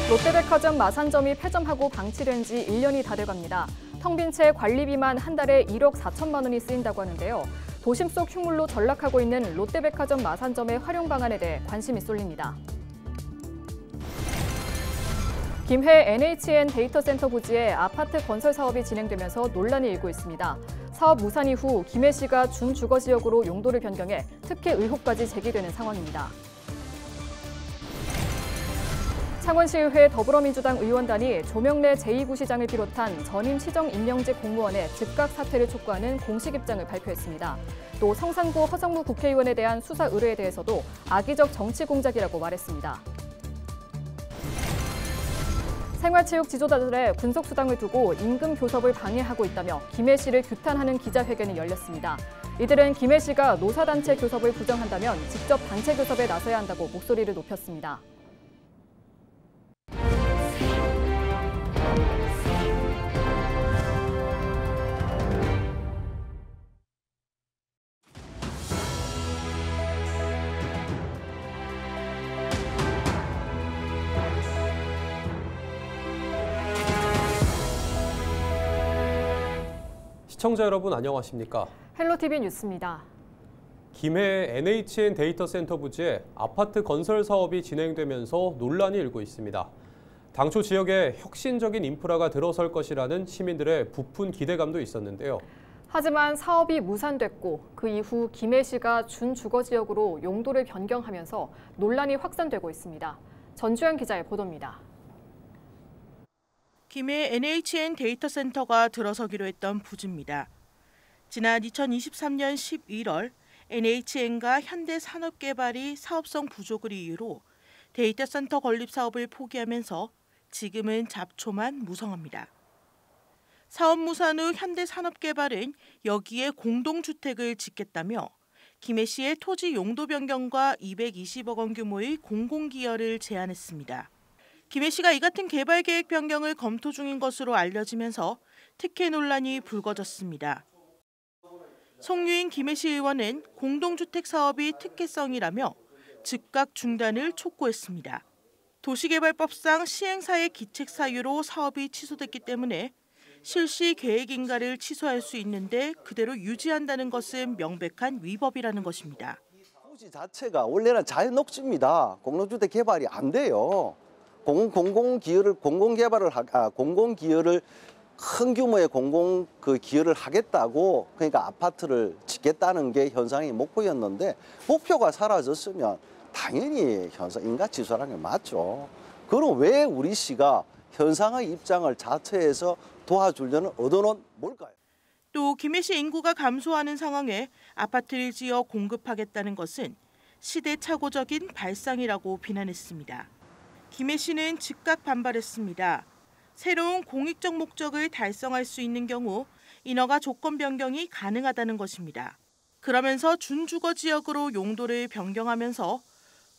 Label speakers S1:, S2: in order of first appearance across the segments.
S1: 롯데백화점 마산점이 폐점하고 방치된 지 1년이 다 돼갑니다. 텅 빈 채 관리비만 한 달에 1억 4천만 원이 쓰인다고 하는데요. 도심 속 흉물로 전락하고 있는 롯데백화점 마산점의 활용 방안에 대해 관심이 쏠립니다. 김해 NHN 데이터센터 부지에 아파트 건설 사업이 진행되면서 논란이 일고 있습니다. 사업 무산 이후 김해시가 준주거지역으로 용도를 변경해 특혜 의혹까지 제기되는 상황입니다. 창원시의회 더불어민주당 의원단이 조명래 제2구시장을 비롯한 전임 시정임명직 공무원의 즉각 사퇴를 촉구하는 공식 입장을 발표했습니다. 또 성산구 허정무 국회의원에 대한 수사 의뢰에 대해서도 악의적 정치 공작이라고 말했습니다. 생활체육 지도자들의 군속수당을 두고 임금 교섭을 방해하고 있다며 김해시를 규탄하는 기자회견이 열렸습니다. 이들은 김해시가 노사단체 교섭을 부정한다면 직접 단체 교섭에 나서야 한다고 목소리를 높였습니다.
S2: 시청자 여러분 안녕하십니까?
S1: 헬로티비 뉴스입니다.
S2: 김해 NHN 데이터센터 부지에 아파트 건설 사업이 진행되면서 논란이 일고 있습니다. 당초 지역에 혁신적인 인프라가 들어설 것이라는 시민들의 부푼 기대감도 있었는데요.
S1: 하지만 사업이 무산됐고 그 이후 김해시가 준주거지역으로 용도를 변경하면서 논란이 확산되고 있습니다. 전주현 기자의 보도입니다.
S3: 김해 NHN 데이터센터가 들어서기로 했던 부지입니다. 지난 2023년 11월 NHN과 현대산업개발이 사업성 부족을 이유로 데이터센터 건립 사업을 포기하면서 지금은 잡초만 무성합니다. 사업 무산 후 현대산업개발은 여기에 공동주택을 짓겠다며 김해시의 토지 용도 변경과 220억 원 규모의 공공기여를 제안했습니다. 김해시가 이 같은 개발 계획 변경을 검토 중인 것으로 알려지면서 특혜 논란이 불거졌습니다. 송유인 김해시 의원은 공동주택 사업이 특혜성이라며 즉각 중단을 촉구했습니다. 도시개발법상 시행사의 기책 사유로 사업이 취소됐기 때문에 실시 계획인가를 취소할 수 있는데 그대로 유지한다는 것은 명백한 위법이라는 것입니다.
S4: 토지 자체가 원래는 자연녹지입니다. 공동주택 개발이 안 돼요. 공공기여를 큰 규모의 기여를 하겠다고 그러니까 아파트를 짓겠다는 게 현상의 목표였는데 목표가 사라졌으면 당연히 인가치소라는 게 맞죠. 그럼 왜 우리 시가 현상의 입장을 자체에서 도와주려는 의도는 뭘까요?
S3: 또 김해시 인구가 감소하는 상황에 아파트를 지어 공급하겠다는 것은 시대착오적인 발상이라고 비난했습니다. 김해시는 즉각 반발했습니다. 새로운 공익적 목적을 달성할 수 있는 경우 인허가 조건 변경이 가능하다는 것입니다. 그러면서 준주거 지역으로 용도를 변경하면서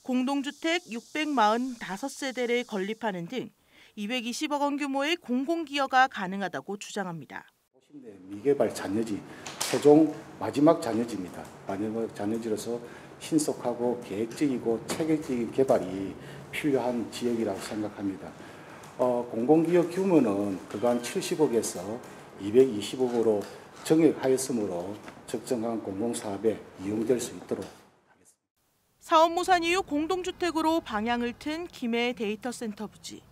S3: 공동주택 645세대를 건립하는 등 220억 원 규모의 공공기여가 가능하다고 주장합니다.
S5: 미개발 잔여지, 최종 마지막 잔여지입니다. 마지막 잔여지로서 신속하고 계획적이고 체계적인 개발이 필요한 지역이라고 생각합니다. 공공기여 규모는 그간 70억에서 220억으로 정액하였으므로 적정한 공공사업에 이용될 수 있도록 하겠습니다.
S3: 사업 무산 이후 공동주택으로 방향을 튼 김해 데이터센터 부지.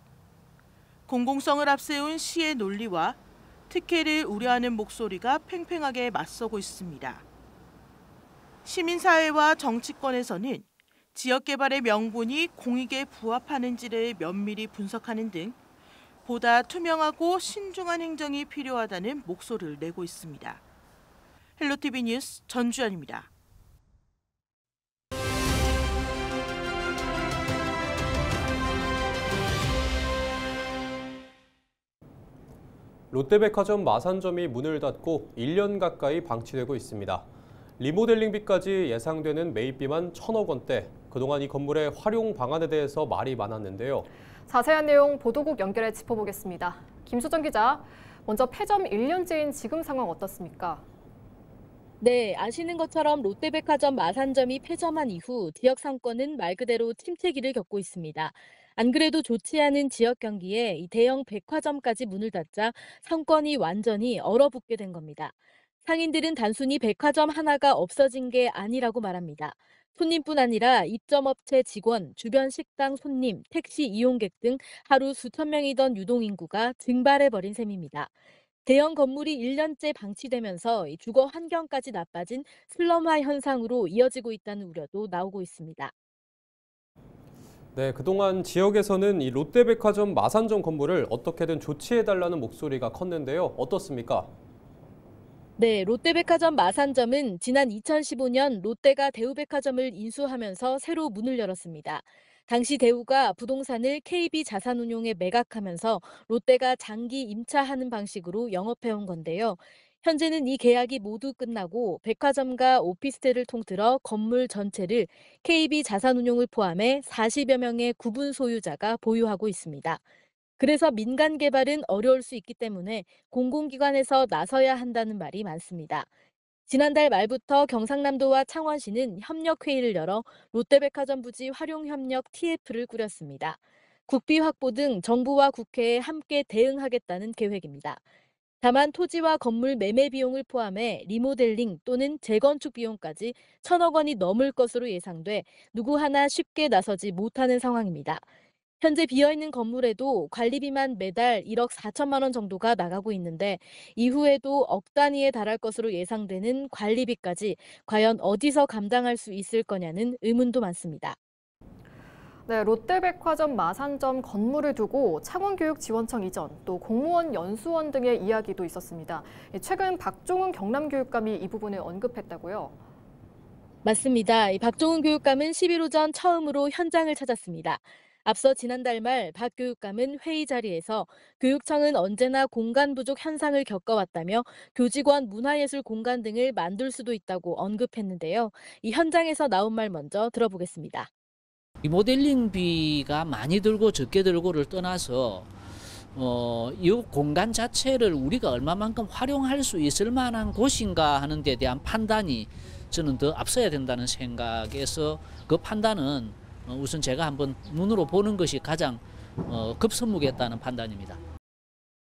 S3: 공공성을 앞세운 시의 논리와 특혜를 우려하는 목소리가 팽팽하게 맞서고 있습니다. 시민사회와 정치권에서는 지역개발의 명분이 공익에 부합하는지를 면밀히 분석하는 등 보다 투명하고 신중한 행정이 필요하다는 목소리를 내고 있습니다. 헬로티비 뉴스 전주현입니다.
S2: 롯데백화점 마산점이 문을 닫고 1년 가까이 방치되고 있습니다. 리모델링비까지 예상되는 매입비만 1,000억 원대. 그동안 이 건물의 활용 방안에 대해서 말이 많았는데요.
S1: 자세한 내용 보도국 연결해 짚어보겠습니다. 김수정 기자, 먼저 폐점 1년째인 지금 상황 어떻습니까?
S6: 네, 아시는 것처럼 롯데백화점 마산점이 폐점한 이후 지역 상권은 말 그대로 침체기를 겪고 있습니다. 안 그래도 좋지 않은 지역 경기에 이 대형 백화점까지 문을 닫자 상권이 완전히 얼어붙게 된 겁니다. 상인들은 단순히 백화점 하나가 없어진 게 아니라고 말합니다. 손님뿐 아니라 입점업체 직원, 주변 식당 손님, 택시 이용객 등 하루 수천 명이던 유동인구가 증발해버린 셈입니다. 대형 건물이 1년째 방치되면서 이 주거 환경까지 나빠진 슬럼화 현상으로 이어지고 있다는 우려도 나오고 있습니다.
S2: 네, 그동안 지역에서는 이 롯데백화점 마산점 건물을 어떻게든 조치해달라는 목소리가 컸는데요. 어떻습니까?
S6: 네, 롯데백화점 마산점은 지난 2015년 롯데가 대우백화점을 인수하면서 새로 문을 열었습니다. 당시 대우가 부동산을 KB자산운용에 매각하면서 롯데가 장기 임차하는 방식으로 영업해온 건데요. 현재는 이 계약이 모두 끝나고 백화점과 오피스텔을 통틀어 건물 전체를 KB자산운용을 포함해 40여 명의 구분 소유자가 보유하고 있습니다. 그래서 민간 개발은 어려울 수 있기 때문에 공공기관에서 나서야 한다는 말이 많습니다. 지난달 말부터 경상남도와 창원시는 협력회의를 열어 롯데백화점 부지 활용협력 TF를 꾸렸습니다. 국비 확보 등 정부와 국회에 함께 대응하겠다는 계획입니다. 다만 토지와 건물 매매 비용을 포함해 리모델링 또는 재건축 비용까지 1,000억 원이 넘을 것으로 예상돼 누구 하나 쉽게 나서지 못하는 상황입니다. 현재 비어있는 건물에도 관리비만 매달 1억 4천만 원 정도가 나가고 있는데 이후에도 억 단위에 달할 것으로 예상되는 관리비까지 과연 어디서 감당할 수 있을 거냐는 의문도 많습니다.
S1: 네, 롯데백화점 마산점 건물을 두고 창원교육지원청 이전, 또 공무원 연수원 등의 이야기도 있었습니다. 최근 박종훈 경남교육감이 이 부분을 언급했다고요?
S6: 맞습니다. 박종훈 교육감은 10일 오전 처음으로 현장을 찾았습니다. 앞서 지난달 말 박 교육감은 회의 자리에서 교육청은 언제나 공간 부족 현상을 겪어왔다며 교직원 문화예술 공간 등을 만들 수도 있다고 언급했는데요. 이 현장에서 나온 말 먼저 들어보겠습니다.
S7: 리모델링비가 많이 들고 적게 들고를 떠나서 이 공간 자체를 우리가 얼마만큼 활용할 수 있을 만한 곳인가 하는 데 대한 판단이 저는 더 앞서야 된다는 생각에서 그 판단은 우선 제가 한번 눈으로 보는 것이 가장 급선무겠다는 판단입니다.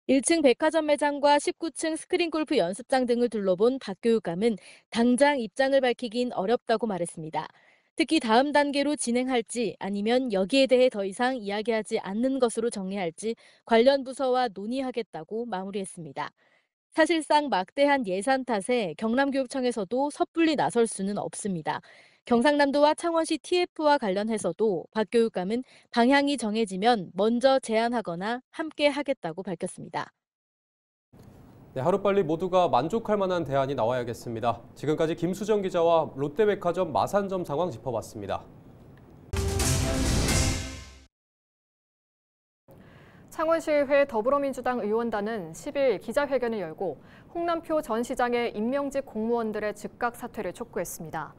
S6: 1층 백화점 매장과 19층 스크린 골프 연습장 등을 둘러본 박 교육감은 당장 입장을 밝히긴 어렵다고 말했습니다. 특히 다음 단계로 진행할지 아니면 여기에 대해 더 이상 이야기하지 않는 것으로 정리할지 관련 부서와 논의하겠다고 마무리했습니다. 사실상 막대한 예산 탓에 경남교육청에서도 섣불리 나설 수는 없습니다. 경상남도와 창원시 TF와 관련해서도 박 교육감은 방향이 정해지면 먼저 제안하거나 함께 하겠다고 밝혔습니다.
S2: 네, 하루빨리 모두가 만족할 만한 대안이 나와야겠습니다. 지금까지 김수정 기자와 롯데백화점 마산점 상황 짚어봤습니다.
S1: 창원시의회 더불어민주당 의원단은 10일 기자회견을 열고 홍남표 전 시장의 임명직 공무원들의 즉각 사퇴를 촉구했습니다.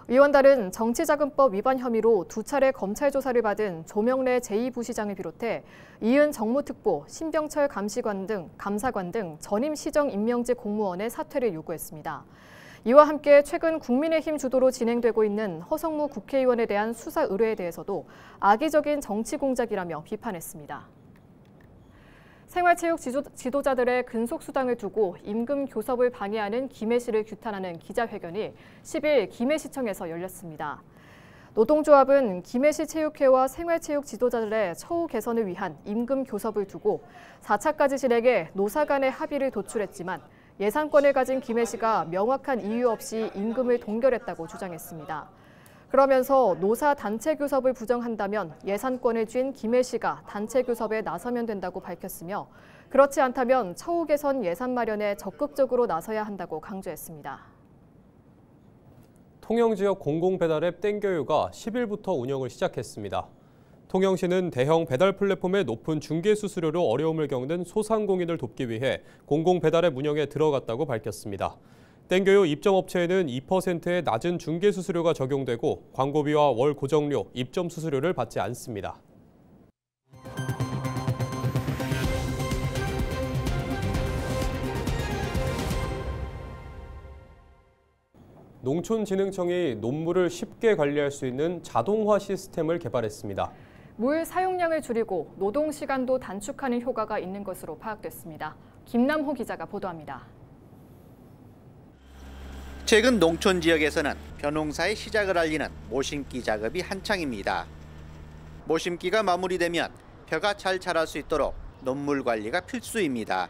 S1: 의원단은 정치자금법 위반 혐의로 2차례 검찰 조사를 받은 조명래 제2부시장을 비롯해 이은 정무특보, 신병철 감사관 등 전임 시정 임명직 공무원의 사퇴를 요구했습니다. 이와 함께 최근 국민의힘 주도로 진행되고 있는 허성무 국회의원에 대한 수사 의뢰에 대해서도 악의적인 정치 공작이라며 비판했습니다. 생활체육 지도자들의 근속수당을 두고 임금 교섭을 방해하는 김해시를 규탄하는 기자회견이 10일 김해시청에서 열렸습니다. 노동조합은 김해시 체육회와 생활체육 지도자들의 처우 개선을 위한 임금 교섭을 두고 4차까지 진행해 노사 간의 합의를 도출했지만 예산권을 가진 김해시가 명확한 이유 없이 임금을 동결했다고 주장했습니다. 그러면서 노사 단체 교섭을 부정한다면 예산권을 쥔 김해시가 단체 교섭에 나서면 된다고 밝혔으며 그렇지 않다면 처우 개선 예산 마련에 적극적으로 나서야 한다고 강조했습니다.
S2: 통영지역 공공배달앱 땡겨요가 10일부터 운영을 시작했습니다. 통영시는 대형 배달 플랫폼의 높은 중개 수수료로 어려움을 겪는 소상공인을 돕기 위해 공공배달앱 운영에 들어갔다고 밝혔습니다. 땡겨요 입점업체에는 2%의 낮은 중개 수수료가 적용되고 광고비와 월 고정료, 입점 수수료를 받지 않습니다. 농촌진흥청이 논물을 쉽게 관리할 수 있는 자동화 시스템을 개발했습니다.
S1: 물 사용량을 줄이고 노동 시간도 단축하는 효과가 있는 것으로 파악됐습니다. 김남호 기자가 보도합니다.
S8: 최근 농촌 지역에서는 벼농사의 시작을 알리는 모심기 작업이 한창입니다. 모심기가 마무리되면 벼가 잘 자랄 수 있도록 논물 관리가 필수입니다.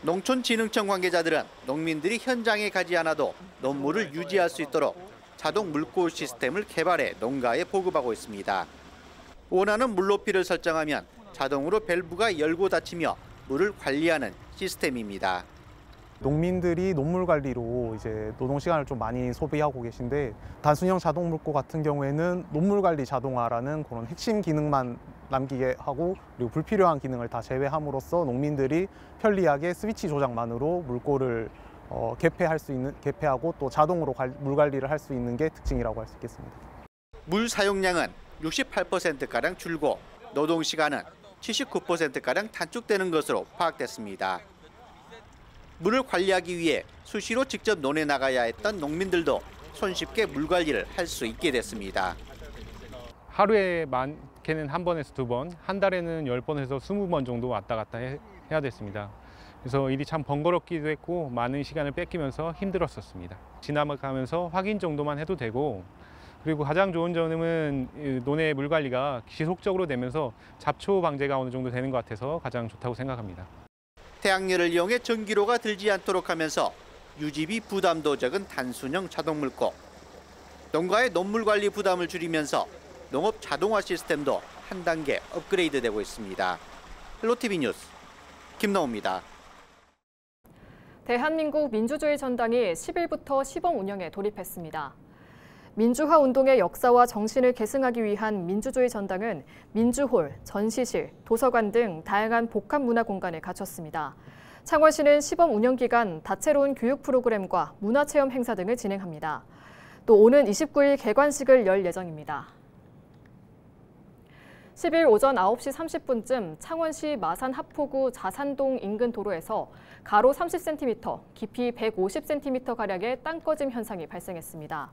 S8: 농촌진흥청 관계자들은 농민들이 현장에 가지 않아도 논물을 유지할 수 있도록 자동 물고 시스템을 개발해 농가에 보급하고 있습니다. 원하는 물 높이를 설정하면 자동으로 밸브가 열고 닫히며 물을 관리하는 시스템입니다.
S9: 농민들이 논물 관리로 이제 노동 시간을 좀 많이 소비하고 계신데 단순형 자동 물고 같은 경우에는 논물 관리 자동화라는 그런 핵심 기능만 남기게 하고 그리고 불필요한 기능을 다 제외함으로써 농민들이 편리하게 스위치 조작만으로 물고를 개폐하고 또 자동으로 물 관리를 할 수 있는 게 특징이라고 할 수 있겠습니다.
S8: 물 사용량은 68%가량 줄고 노동 시간은 79%가량 단축되는 것으로 파악됐습니다. 물을 관리하기 위해 수시로 직접 논에 나가야 했던 농민들도 손쉽게 물 관리를 할 수 있게 됐습니다.
S10: 하루에 많게는 1번에서 2번, 한 달에는 10번에서 20번 정도 왔다 갔다 해야 됐습니다. 그래서 일이 참 번거롭기도 했고 많은 시간을 뺏기면서 힘들었었습니다. 지나가면서 확인 정도만 해도 되고 그리고 가장 좋은 점은 논의 물 관리가 지속적으로 되면서 잡초 방제가 어느 정도 되는 것 같아서 가장 좋다고 생각합니다.
S8: 태양열을 이용해 전기료가 들지 않도록 하면서 유지비 부담도 적은 단순형 자동물고, 농가의 논물 관리 부담을 줄이면서 농업 자동화 시스템도 한 단계 업그레이드되고 있습니다. 헬로티비 뉴스 김나호입니다.
S1: 대한민국 민주주의 전당이 10일부터 시범 운영에 돌입했습니다. 민주화 운동의 역사와 정신을 계승하기 위한 민주주의 전당은 민주홀, 전시실, 도서관 등 다양한 복합 문화 공간을 갖췄습니다. 창원시는 시범 운영 기간 다채로운 교육 프로그램과 문화체험 행사 등을 진행합니다. 또 오는 29일 개관식을 열 예정입니다. 10일 오전 9시 30분쯤 창원시 마산 하포구 자산동 인근 도로에서 가로 30cm, 깊이 150cm가량의 땅꺼짐 현상이 발생했습니다.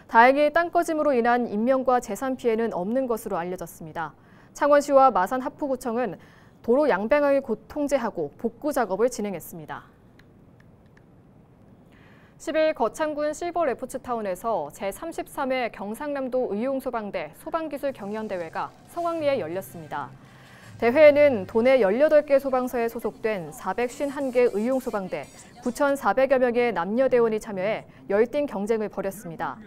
S1: 다행히 땅꺼짐으로 인한 인명과 재산 피해는 없는 것으로 알려졌습니다. 창원시와 마산 하포구청은 도로 양방향을 곧 통제하고 복구 작업을 진행했습니다. 10일 거창군 실버레포츠타운에서 제33회 경상남도 의용소방대 소방기술 경연대회가 성황리에 열렸습니다. 대회에는 도내 18개 소방서에 소속된 451개 의용소방대, 9,400여 명의 남녀대원이 참여해 열띤 경쟁을 벌였습니다.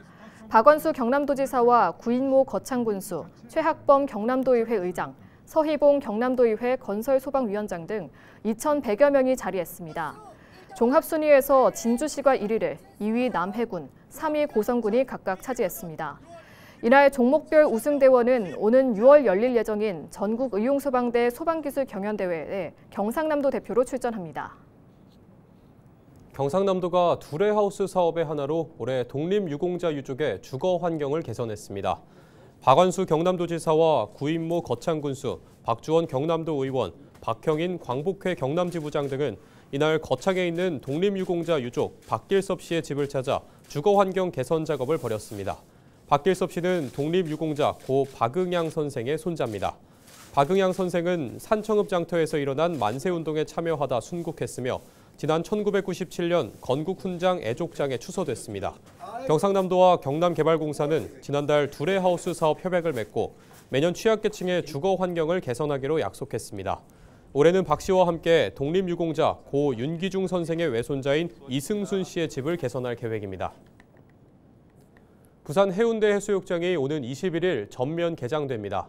S1: 박원수 경남도지사와 구인모 거창군수, 최학범 경남도의회 의장, 서희봉 경남도의회 건설소방위원장 등 2,100여 명이 자리했습니다. 종합순위에서 진주시가 1위를, 2위 남해군, 3위 고성군이 각각 차지했습니다. 이날 종목별 우승대원은 오는 6월 열릴 예정인 전국의용소방대 소방기술 경연대회에 경상남도 대표로 출전합니다.
S2: 경상남도가 두레하우스 사업의 하나로 올해 독립유공자 유족의 주거 환경을 개선했습니다. 박완수 경남도지사와 구인모 거창군수, 박주원 경남도 의원, 박형인 광복회 경남지부장 등은 이날 거창에 있는 독립유공자 유족 박길섭 씨의 집을 찾아 주거 환경 개선 작업을 벌였습니다. 박길섭 씨는 독립유공자 고 박응양 선생의 손자입니다. 박응양 선생은 산청읍 장터에서 일어난 만세운동에 참여하다 순국했으며 지난 1997년 건국훈장 애족장에 추서됐습니다. 경상남도와 경남개발공사는 지난달 두레하우스 사업 협약을 맺고 매년 취약계층의 주거 환경을 개선하기로 약속했습니다. 올해는 박 씨와 함께 독립유공자 고 윤기중 선생의 외손자인 이승순 씨의 집을 개선할 계획입니다. 부산 해운대 해수욕장이 오는 21일 전면 개장됩니다.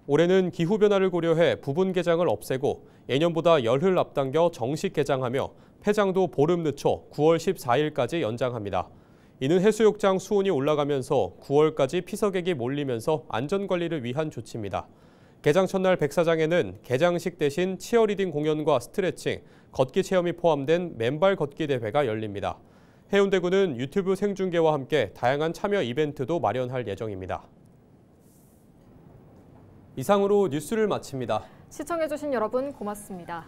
S2: 올해는 기후변화를 고려해 부분 개장을 없애고 예년보다 열흘 앞당겨 정식 개장하며 폐장도 보름 늦춰 9월 14일까지 연장합니다. 이는 해수욕장 수온이 올라가면서 9월까지 피서객이 몰리면서 안전관리를 위한 조치입니다. 개장 첫날 백사장에는 개장식 대신 치어리딩 공연과 스트레칭, 걷기 체험이 포함된 맨발 걷기 대회가 열립니다. 해운대구는 유튜브 생중계와 함께 다양한 참여 이벤트도 마련할 예정입니다. 이상으로 뉴스를 마칩니다.
S1: 시청해주신 여러분 고맙습니다.